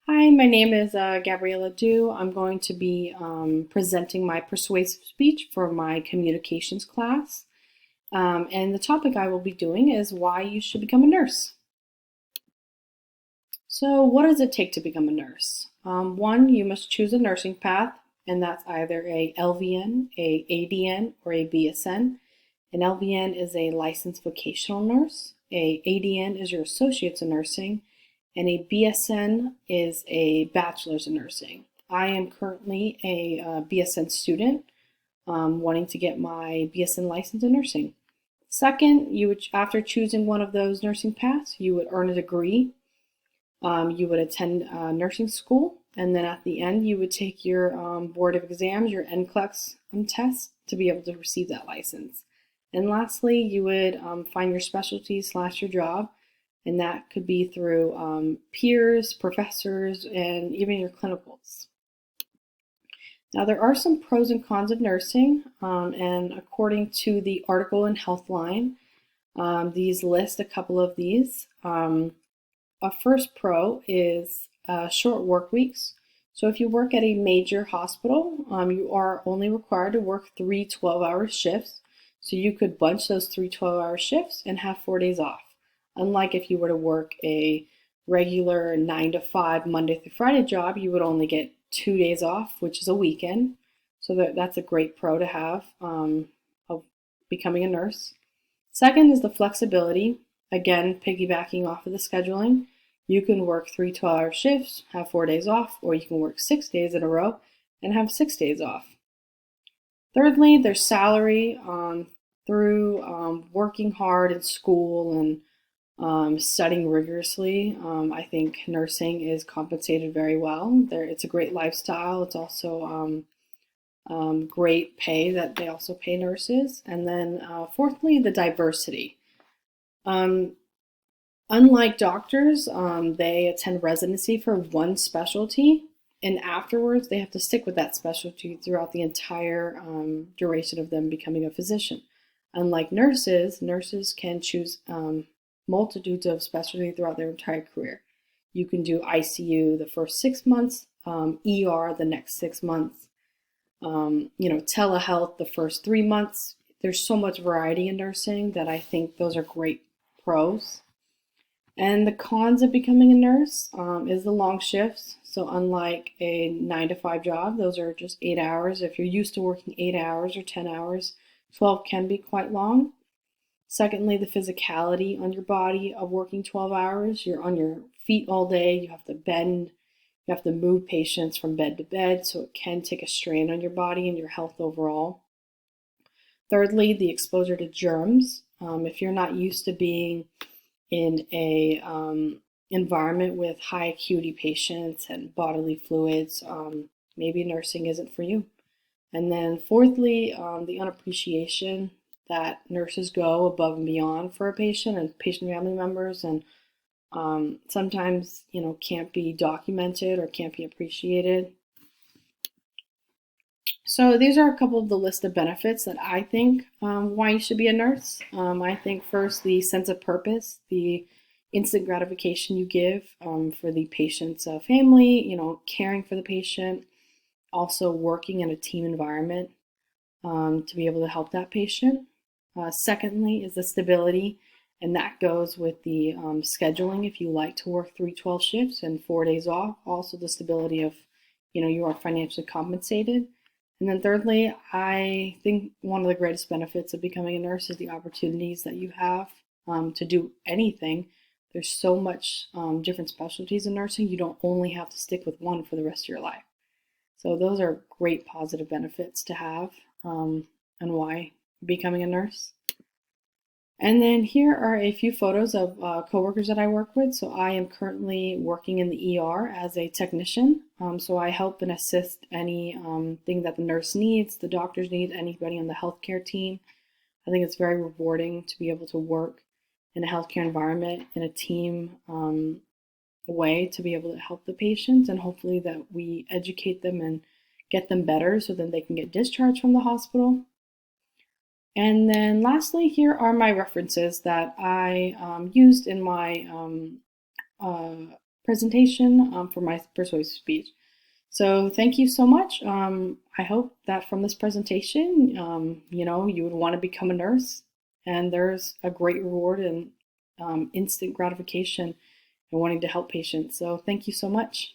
Hi, my name is Gabriella Du. I'm going to be presenting my persuasive speech for my communications class. And the topic I will be doing is why you should become a nurse. So, what does it take to become a nurse? One, you must choose a nursing path, and that's either a LVN, a ADN, or a BSN. An LVN is a licensed vocational nurse. A ADN is your associates in nursing, and a BSN is a bachelor's in nursing. I am currently a BSN student, wanting to get my BSN license in nursing. Second, after choosing one of those nursing paths, you would earn a degree. You would attend nursing school, and then at the end, you would take your board of exams, your NCLEX test, to be able to receive that license. And lastly, you would find your specialty / your job, and that could be through peers, professors, and even your clinicals. Now, there are some pros and cons of nursing, and according to the article in Healthline, these list a couple of these. A first pro is short work weeks. So if you work at a major hospital, you are only required to work 3 12-hour shifts. So you could bunch those 3 12-hour shifts and have 4 days off. Unlike if you were to work a regular 9 to 5 Monday through Friday job, you would only get 2 days off, which is a weekend. So that's a great pro to have of becoming a nurse. Second is the flexibility. Again, piggybacking off of the scheduling. You can work 3 12-hour shifts, have 4 days off, or you can work 6 days in a row and have 6 days off. Thirdly, there's salary through working hard in school and studying rigorously. I think nursing is compensated very well. It's a great lifestyle. It's also great pay that they also pay nurses. And then fourthly, the diversity. Unlike doctors, they attend residency for one specialty, and afterwards they have to stick with that specialty throughout the entire duration of them becoming a physician. Unlike nurses, nurses can choose multitudes of specialties throughout their entire career. You can do ICU the first 6 months, ER the next 6 months, telehealth the first 3 months. There's so much variety in nursing that I think those are great pros. And the cons of becoming a nurse is the long shifts. So unlike a 9 to 5 job, those are just 8 hours. If you're used to working 8 hours or 10 hours, 12 can be quite long. Secondly, the physicality on your body of working 12 hours. You're on your feet all day. You have to bend. You have to move patients from bed to bed. So it can take a strain on your body and your health overall. Thirdly, the exposure to germs. If you're not used to being in a environment with high acuity patients and bodily fluids, maybe nursing isn't for you. And then fourthly, the unappreciation that nurses go above and beyond for a patient and patient family members, and sometimes can't be documented or can't be appreciated. So these are a couple of the list of benefits that I think why you should be a nurse. I think first, the sense of purpose, the instant gratification you give for the patient's family, caring for the patient, also working in a team environment to be able to help that patient. Secondly is the stability, and that goes with the scheduling. If you like to work 3 12 shifts and 4 days off, also the stability of, you are financially compensated. And then thirdly, I think one of the greatest benefits of becoming a nurse is the opportunities that you have to do anything. There's so much different specialties in nursing. You don't only have to stick with one for the rest of your life. So those are great positive benefits to have, and why becoming a nurse. And then here are a few photos of coworkers that I work with. So I am currently working in the ER as a technician. So I help and assist any thing that the nurse needs, the doctors need, anybody on the healthcare team. I think it's very rewarding to be able to work in a healthcare environment in a team way to be able to help the patients, and hopefully that we educate them and get them better so then they can get discharged from the hospital. And then lastly, here are my references that I used in my presentation for my persuasive speech. So thank you so much. I hope that from this presentation, you would want to become a nurse, and there's a great reward and instant gratification in wanting to help patients. So thank you so much.